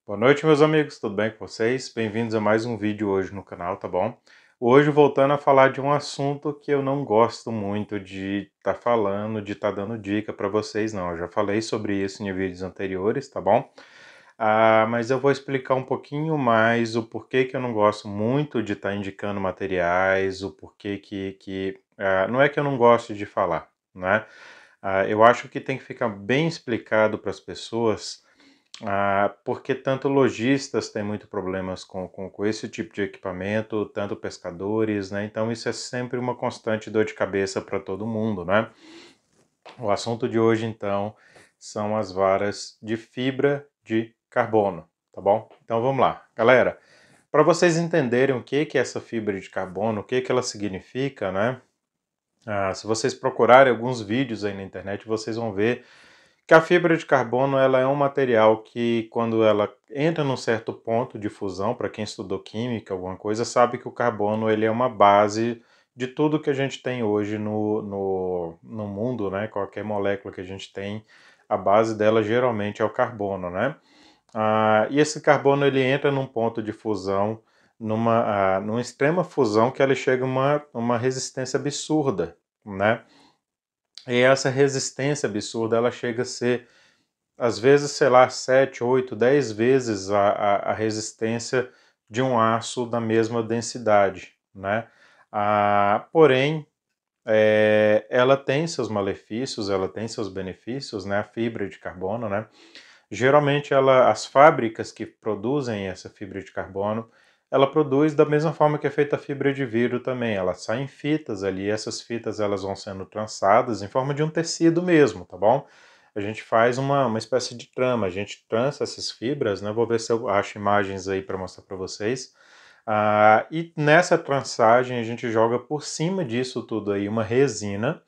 Boa noite, meus amigos, tudo bem com vocês? Bem-vindos a mais um vídeo hoje no canal, tá bom? Hoje voltando a falar de um assunto que eu não gosto muito de estar falando, de estar dando dica para vocês, não. Eu já falei sobre isso em vídeos anteriores, tá bom? Mas eu vou explicar um pouquinho mais o porquê que eu não gosto muito de estar indicando materiais, o porquê que não é que eu não gosto de falar, né? Eu acho que tem que ficar bem explicado para as pessoas. Porque tanto lojistas têm muito problemas com esse tipo de equipamento, tanto pescadores, né? Então isso é sempre uma constante dor de cabeça para todo mundo, né? O assunto de hoje, então, são as varas de fibra de carbono, tá bom? Então vamos lá. Galera, para vocês entenderem o que é essa fibra de carbono, o que ela significa, né? Se vocês procurarem alguns vídeos aí na internet, vocês vão ver que a fibra de carbono ela é um material que, quando ela entra num certo ponto de fusão, para quem estudou química, alguma coisa, sabe que o carbono ele é uma base de tudo que a gente tem hoje no mundo, né? Qualquer molécula que a gente tem, a base dela geralmente é o carbono, né? E esse carbono ele entra num ponto de fusão, numa extrema fusão que ele chega a uma resistência absurda, né? E essa resistência absurda ela chega a ser às vezes, sei lá, 7, 8, 10 vezes a resistência de um aço da mesma densidade, né? Porém, ela tem seus malefícios, ela tem seus benefícios, né? A fibra de carbono, né? Geralmente, as fábricas que produzem essa fibra de carbono, ela produz da mesma forma que é feita a fibra de vidro também. Ela sai em fitas ali, essas fitas elas vão sendo trançadas em forma de um tecido mesmo, tá bom? A gente faz uma espécie de trama, a gente trança essas fibras, né? Vou ver se eu acho imagens aí para mostrar para vocês. E nessa trançagem a gente joga por cima disso tudo aí uma resina,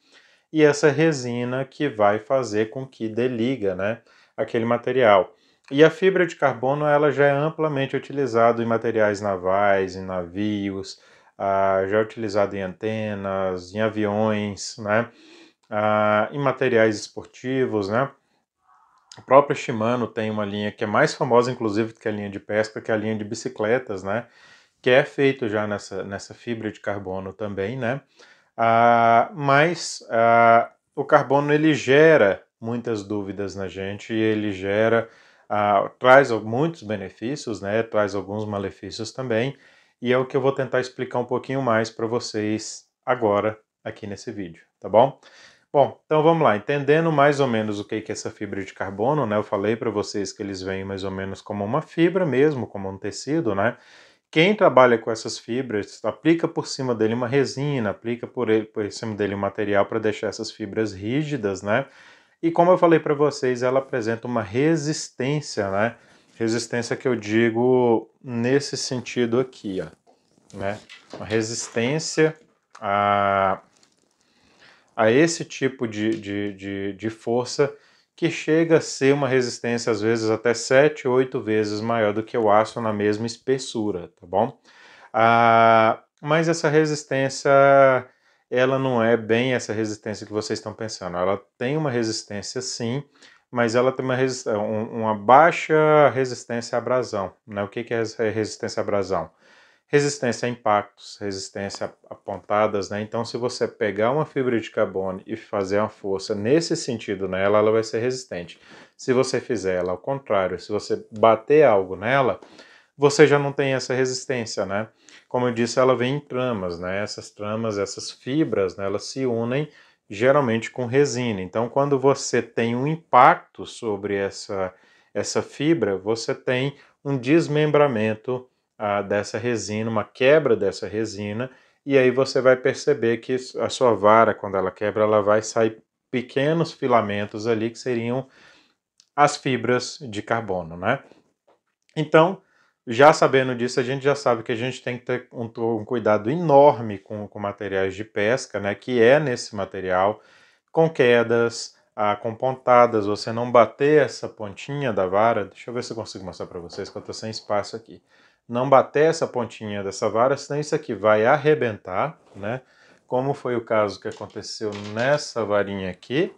e essa resina que vai fazer com que deliga, né, aquele material. E a fibra de carbono ela já é amplamente utilizada em materiais navais, em navios, já é utilizado em antenas, em aviões, né, em materiais esportivos, né. A própria Shimano tem uma linha que é mais famosa, inclusive, que a linha de pesca, que é a linha de bicicletas, né, que é feito já nessa fibra de carbono também, né. Mas o carbono ele gera muitas dúvidas na gente, e ele traz muitos benefícios, né? Traz alguns malefícios também, e é o que eu vou tentar explicar um pouquinho mais para vocês agora aqui nesse vídeo, tá bom? Bom, então vamos lá, entendendo mais ou menos o que é essa fibra de carbono, né? Eu falei para vocês que eles vêm mais ou menos como uma fibra mesmo, como um tecido, né? Quem trabalha com essas fibras aplica por cima dele uma resina, aplica por cima dele um material para deixar essas fibras rígidas, né? E como eu falei para vocês, ela apresenta uma resistência, né? Resistência que eu digo nesse sentido aqui, ó, né? Uma resistência a, a esse tipo de força que chega a ser uma resistência, às vezes, até 7, 8 vezes maior do que o aço na mesma espessura, tá bom? Mas essa resistência, ela não é bem essa resistência que vocês estão pensando. Ela tem uma resistência sim, mas ela tem uma baixa resistência à abrasão, né? O que é essa resistência à abrasão? Resistência a impactos, resistência a pontadas, né? Então, se você pegar uma fibra de carbono e fazer uma força nesse sentido nela, ela vai ser resistente. Se você fizer ela ao contrário, se você bater algo nela, você já não tem essa resistência, né? Como eu disse, ela vem em tramas, né? Essas tramas, essas fibras, né, elas se unem geralmente com resina. Então, quando você tem um impacto sobre essa fibra, você tem um desmembramento dessa resina, uma quebra dessa resina, e aí você vai perceber que a sua vara, quando ela quebra, ela vai sair pequenos filamentos ali que seriam as fibras de carbono, né? Então, já sabendo disso, a gente já sabe que a gente tem que ter um cuidado enorme com materiais de pesca, né? Que é nesse material, com quedas, com pontadas, você não bater essa pontinha da vara. Deixa eu ver se eu consigo mostrar para vocês, que eu estou sem espaço aqui. Não bater essa pontinha dessa vara, senão isso aqui vai arrebentar, né? Como foi o caso que aconteceu nessa varinha aqui,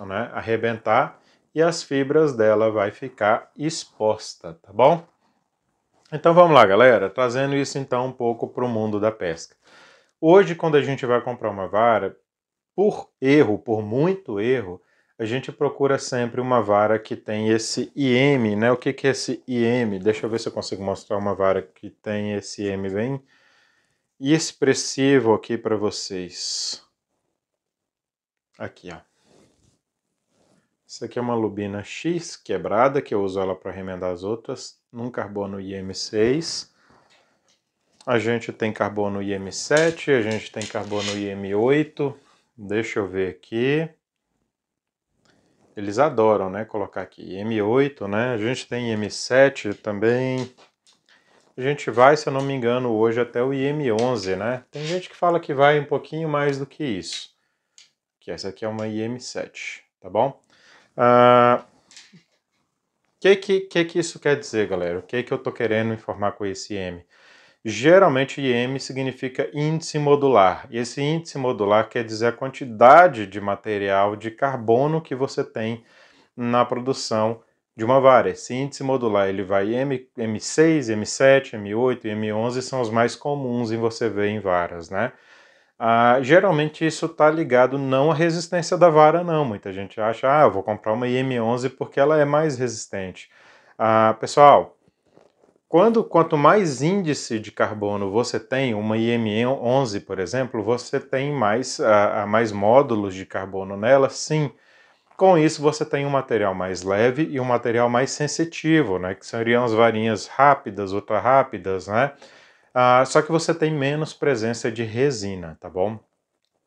né? Arrebentar. e as fibras dela vai ficar exposta, tá bom? Então vamos lá, galera, trazendo isso então um pouco para o mundo da pesca. Hoje, quando a gente vai comprar uma vara, por erro, por muito erro, a gente procura sempre uma vara que tem esse IM, né? O que que é esse IM? Deixa eu ver se eu consigo mostrar uma vara que tem esse IM bem expressivo aqui para vocês. Aqui, ó. Isso aqui é uma lubina X quebrada, que eu uso ela para remendar as outras, num carbono IM6. A gente tem carbono IM7, a gente tem carbono IM8. Deixa eu ver aqui. Eles adoram, né, colocar aqui IM8, né? A gente tem IM7 também. A gente vai, se eu não me engano, hoje até o IM11, né? Tem gente que fala que vai um pouquinho mais do que isso. Que essa aqui é uma IM7, tá bom? Que isso quer dizer, galera? O que eu tô querendo informar com esse IM? Geralmente IM significa índice modular, e esse índice modular quer dizer a quantidade de material de carbono que você tem na produção de uma vara. Esse índice modular ele vai M6, M7, M8 e M11 são os mais comuns em você ver em varas, né? Geralmente isso está ligado não à resistência da vara, não. Muita gente acha, eu vou comprar uma IM11 porque ela é mais resistente. Pessoal, quanto mais índice de carbono você tem, uma IM11, por exemplo, você tem mais módulos de carbono nela, sim. Com isso, você tem um material mais leve e um material mais sensitivo, né? Que seriam as varinhas rápidas, ultra rápidas, né? Só que você tem menos presença de resina, tá bom?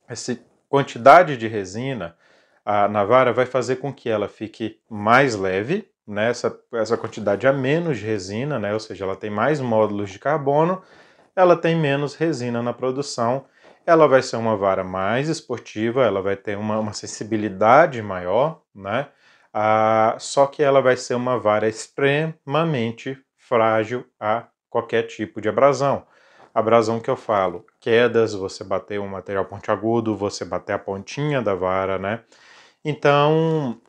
Essa quantidade de resina na vara vai fazer com que ela fique mais leve, né? Essa quantidade a menos de resina, né? Ou seja, ela tem mais módulos de carbono, ela tem menos resina na produção, ela vai ser uma vara mais esportiva, ela vai ter uma sensibilidade maior, né? Só que ela vai ser uma vara extremamente frágil a qualquer tipo de abrasão. Abrasão que eu falo, quedas, você bater um material pontiagudo, você bater a pontinha da vara, né? Então,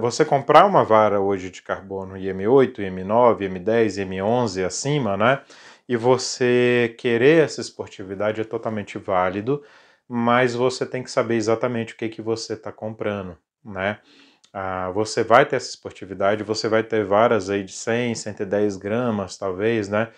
você comprar uma vara hoje de carbono IM8, IM9, IM10, IM11 acima, né? E você querer essa esportividade é totalmente válido, mas você tem que saber exatamente o que você está comprando, né? Você vai ter essa esportividade, você vai ter varas aí de 100, 110 gramas, talvez, né?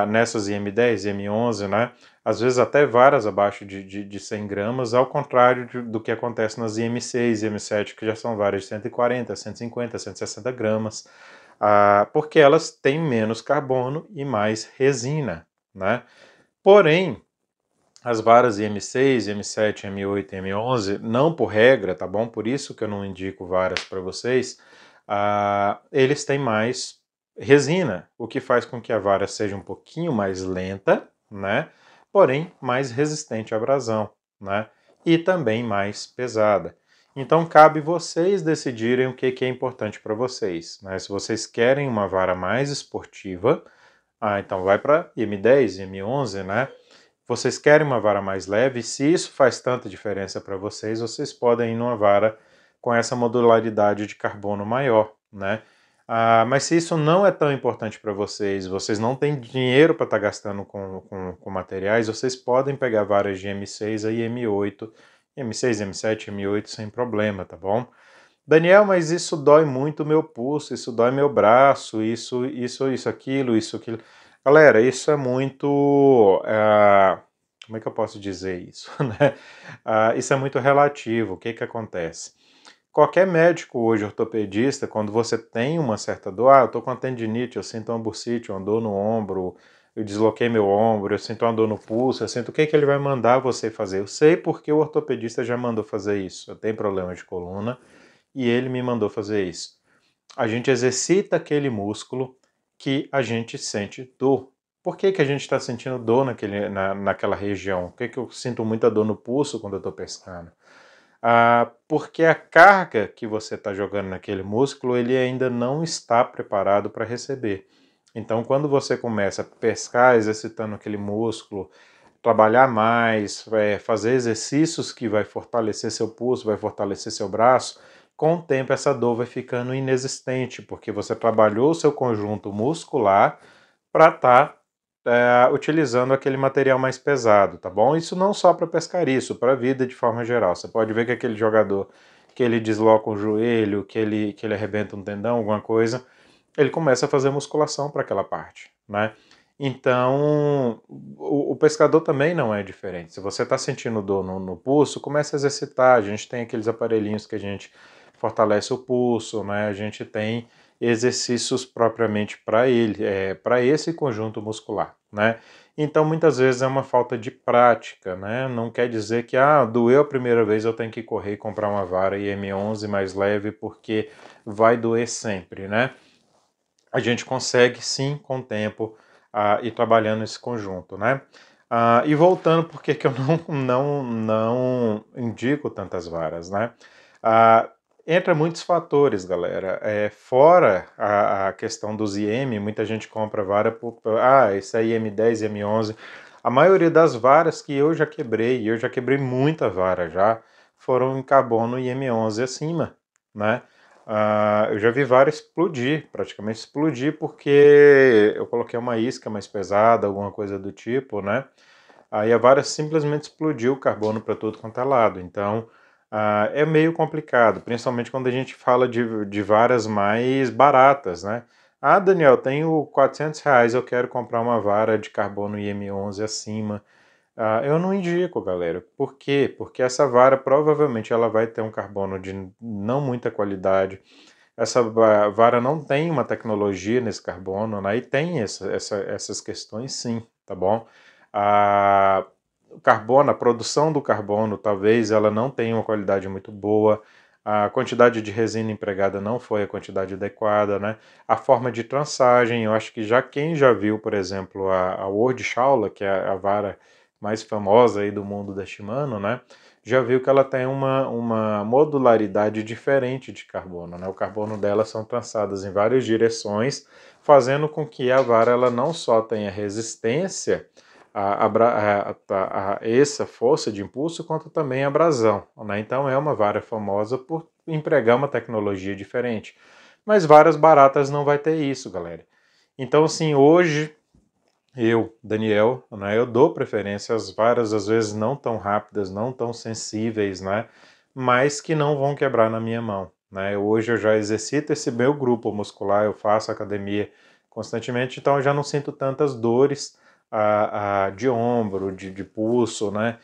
Nessas IM10, IM11, né? Às vezes até varas abaixo de 100 gramas, ao contrário do que acontece nas IM6 e IM7, que já são varas de 140, 150, 160 gramas, porque elas têm menos carbono e mais resina, né? Porém, as varas IM6, IM7, IM8 e IM11, não por regra, tá bom? Por isso que eu não indico varas para vocês, eles têm mais resina, o que faz com que a vara seja um pouquinho mais lenta, né? Porém, mais resistente à abrasão, né? E também mais pesada. Então, cabe vocês decidirem o que é importante para vocês, né? Se vocês querem uma vara mais esportiva, então vai para IM10, IM11, né? Vocês querem uma vara mais leve? Se isso faz tanta diferença para vocês, vocês podem ir numa vara com essa modularidade de carbono maior, né? Mas se isso não é tão importante para vocês, vocês não têm dinheiro para estar gastando com materiais, vocês podem pegar varas de M6 e M8, M6, M7, M8 sem problema, tá bom? Daniel, mas isso dói muito o meu pulso, isso dói meu braço, isso, aquilo, isso, aquilo. Galera, isso é muito. Como é que eu posso dizer isso? Né? Isso é muito relativo. O que que acontece? Qualquer médico hoje, ortopedista, quando você tem uma certa dor, eu tô com uma tendinite, eu sinto uma bursite, uma dor no ombro, eu desloquei meu ombro, eu sinto uma dor no pulso, eu sinto o que que ele vai mandar você fazer. Eu sei porque o ortopedista já mandou fazer isso. Eu tenho problema de coluna e ele me mandou fazer isso. A gente exercita aquele músculo que a gente sente dor. Por que que a gente está sentindo dor naquela região? Por que que eu sinto muita dor no pulso quando eu estou pescando? Porque a carga que você está jogando naquele músculo, ele ainda não está preparado para receber. Então, quando você começa a pescar, exercitando aquele músculo, trabalhar mais, fazer exercícios que vai fortalecer seu pulso, vai fortalecer seu braço, com o tempo essa dor vai ficando inexistente, porque você trabalhou o seu conjunto muscular para estar utilizando aquele material mais pesado, tá bom? Isso não só para pescaria, isso para a vida de forma geral. Você pode ver que aquele jogador que ele desloca o joelho, que ele arrebenta um tendão, alguma coisa, ele começa a fazer musculação para aquela parte, né? Então, o pescador também não é diferente. Se você está sentindo dor no pulso, comece a exercitar. A gente tem aqueles aparelhinhos que a gente fortalece o pulso, né? A gente tem exercícios propriamente para ele, para esse conjunto muscular, né? Então, muitas vezes é uma falta de prática, né? Não quer dizer que, doeu a primeira vez, eu tenho que correr e comprar uma vara IM11 mais leve, porque vai doer sempre, né? A gente consegue sim, com o tempo, ir trabalhando esse conjunto, né? E voltando, por que eu não indico tantas varas, né? Entra muitos fatores, galera. Fora a questão dos IM, muita gente compra vara esse é IM10, IM11. A maioria das varas que eu já quebrei muita vara já, foram em carbono IM11 acima, né? Eu já vi vara explodir, praticamente explodir, porque eu coloquei uma isca mais pesada, alguma coisa do tipo, né? Aí a vara simplesmente explodiu o carbono para tudo quanto é lado. Então, é meio complicado, principalmente quando a gente fala de varas mais baratas, né? Daniel, tenho R$ 400, eu quero comprar uma vara de carbono IM11 acima. Eu não indico, galera. Por quê? Porque essa vara provavelmente ela vai ter um carbono de não muita qualidade. Essa vara não tem uma tecnologia nesse carbono, né? E tem essas questões sim, tá bom? O carbono, a produção do carbono, talvez ela não tenha uma qualidade muito boa, a quantidade de resina empregada não foi a quantidade adequada, né? A forma de trançagem, eu acho que quem já viu, por exemplo, a World Shaula, que é a vara mais famosa aí do mundo da Shimano, né? Já viu que ela tem uma modularidade diferente de carbono, né? O carbono dela são trançadas em várias direções, fazendo com que a vara ela não só tenha resistência a essa força de impulso, quanto também a abrasão, né? Então é uma vara famosa por empregar uma tecnologia diferente. Mas varas baratas não vai ter isso, galera. Então, assim, hoje Daniel, né, eu dou preferência às varas, às vezes não tão rápidas, não tão sensíveis, né, mas que não vão quebrar na minha mão, né. Hoje eu já exercito esse meu grupo muscular, eu faço academia constantemente, então eu já não sinto tantas dores de ombro, de pulso, né,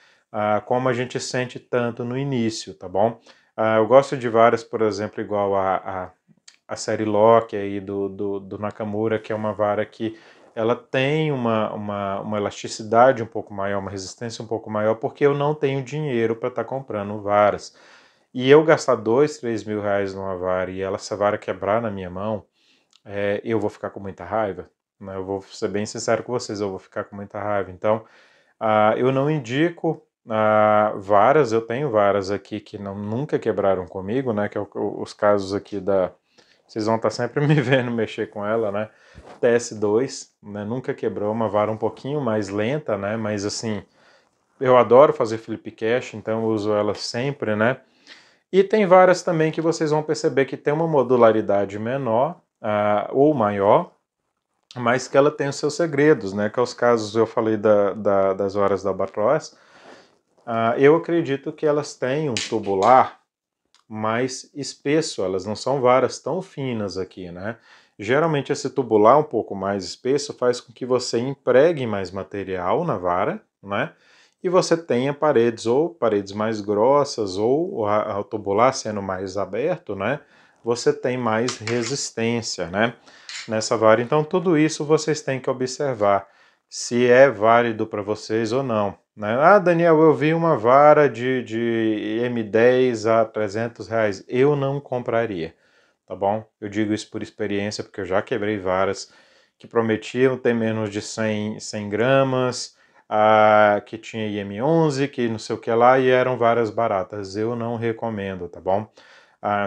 como a gente sente tanto no início, tá bom? Eu gosto de varas, por exemplo, igual a série Loki aí do Nakamura, que é uma vara que ela tem uma elasticidade um pouco maior, uma resistência um pouco maior, porque eu não tenho dinheiro para estar comprando varas. E eu gastar R$ 2, R$ 3 mil numa vara e essa vara quebrar na minha mão, eu vou ficar com muita raiva, né? Eu vou ser bem sincero com vocês, eu vou ficar com muita raiva. Então, eu não indico varas, eu tenho varas aqui que nunca quebraram comigo, né? Que é os casos aqui vocês vão estar sempre me vendo mexer com ela, né? TS2, né? Nunca quebrou, uma vara um pouquinho mais lenta, né? Mas assim, eu adoro fazer flip cash, então eu uso ela sempre, né? E tem varas também que vocês vão perceber que tem uma modularidade menor ou maior, mas que ela tem os seus segredos, né? Que é os casos, eu falei das varas da Albatross. Eu acredito que elas têm um tubular mais espesso, elas não são varas tão finas aqui, né? Geralmente esse tubular um pouco mais espesso faz com que você empregue mais material na vara, né? E você tenha paredes mais grossas, ou o tubular sendo mais aberto, né? Você tem mais resistência, né? Nessa vara. Então tudo isso vocês têm que observar se é válido para vocês ou não, né? Daniel, eu vi uma vara de M10 a R$ 300. Eu não compraria, tá bom? Eu digo isso por experiência, porque eu já quebrei varas que prometiam ter menos de 100 gramas, que tinha IM11, que não sei o que lá, e eram varas baratas. Eu não recomendo, tá bom?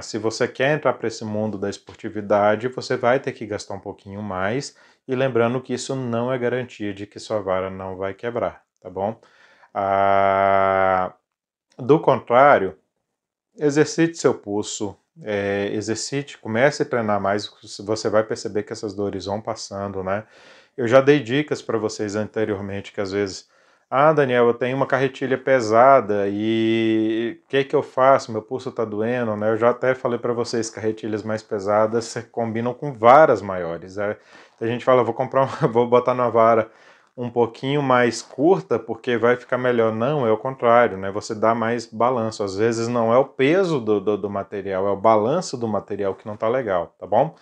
Se você quer entrar para esse mundo da esportividade, você vai ter que gastar um pouquinho mais, e lembrando que isso não é garantia de que sua vara não vai quebrar, tá bom? Do contrário, exercite seu pulso, exercite, comece a treinar mais, você vai perceber que essas dores vão passando, né? Eu já dei dicas para vocês anteriormente que às vezes, Daniel, eu tenho uma carretilha pesada e o que que eu faço? Meu pulso está doendo, né? Eu já até falei para vocês que carretilhas mais pesadas combinam com varas maiores. Né? A gente fala, vou comprar, vou botar na vara um pouquinho mais curta porque vai ficar melhor. Não, é o contrário, né? Você dá mais balanço. Às vezes não é o peso do material, é o balanço do material que não tá legal, tá bom?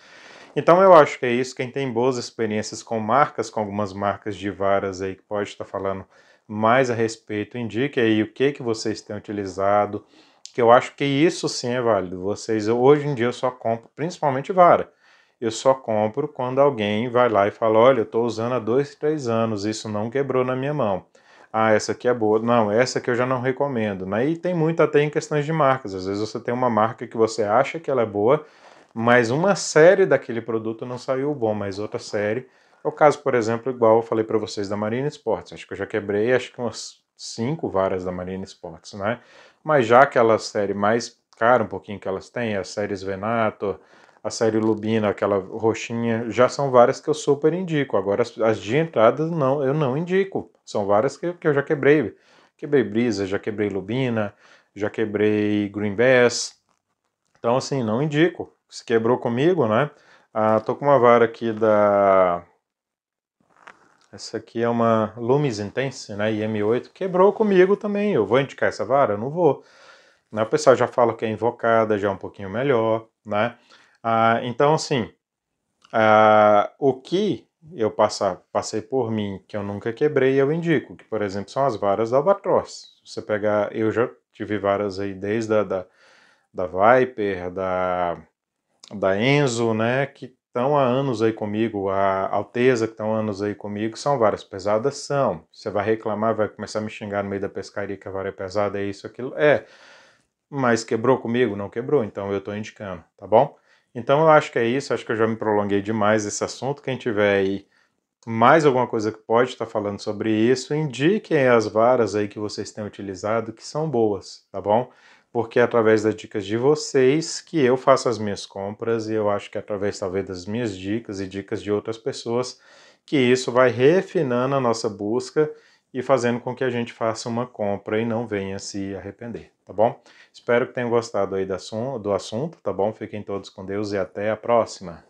Então eu acho que é isso. Quem tem boas experiências com marcas, com algumas marcas de varas aí que pode estar falando mais a respeito, indique aí o que vocês têm utilizado, que eu acho que isso sim é válido. Vocês, hoje em dia eu só compro, principalmente vara. Eu só compro quando alguém vai lá e fala, olha, eu estou usando há 2, 3 anos, isso não quebrou na minha mão. Essa aqui é boa. Não, essa aqui eu já não recomendo. Né? E tem muito até em questões de marcas. Às vezes você tem uma marca que você acha que ela é boa, mas uma série daquele produto não saiu bom, mas outra série. É o caso, por exemplo, igual eu falei para vocês da Marina Sports. Acho que eu já quebrei, acho que umas 5 varas da Marina Sports, né? Mas já aquela série mais cara um pouquinho que elas têm, as séries Venator, a série Lubina, aquela roxinha, já são várias que eu super indico. Agora, as de entrada, não, eu não indico. São várias que eu já quebrei. Quebrei Brisa, já quebrei Lubina, já quebrei Green Bass. Então, assim, não indico. Se quebrou comigo, né? Tô com uma vara aqui da... Essa aqui é uma Lumis Intense, né? IM8. Quebrou comigo também. Eu vou indicar essa vara? Eu não vou. Né? O pessoal já fala que é invocada, já é um pouquinho melhor, né? Então, assim, o que eu passei por mim, que eu nunca quebrei, eu indico, que, por exemplo, são as varas da Albatross. Se você pegar, eu já tive varas aí desde da Viper, da Enzo, né, que estão há anos aí comigo, a Alteza, que estão há anos aí comigo, são varas pesadas, são. Você vai reclamar, vai começar a me xingar no meio da pescaria que a vara é pesada, é isso, aquilo. Mas quebrou comigo? Não quebrou, então eu estou indicando, tá bom? Então eu acho que é isso, acho que eu já me prolonguei demais esse assunto. Quem tiver aí mais alguma coisa que pode estar falando sobre isso, indiquem as varas aí que vocês têm utilizado que são boas, tá bom? Porque é através das dicas de vocês que eu faço as minhas compras e eu acho que é através talvez das minhas dicas e dicas de outras pessoas que isso vai refinando a nossa busca e fazendo com que a gente faça uma compra e não venha se arrepender, tá bom? Espero que tenham gostado aí do assunto, tá bom? Fiquem todos com Deus e até a próxima!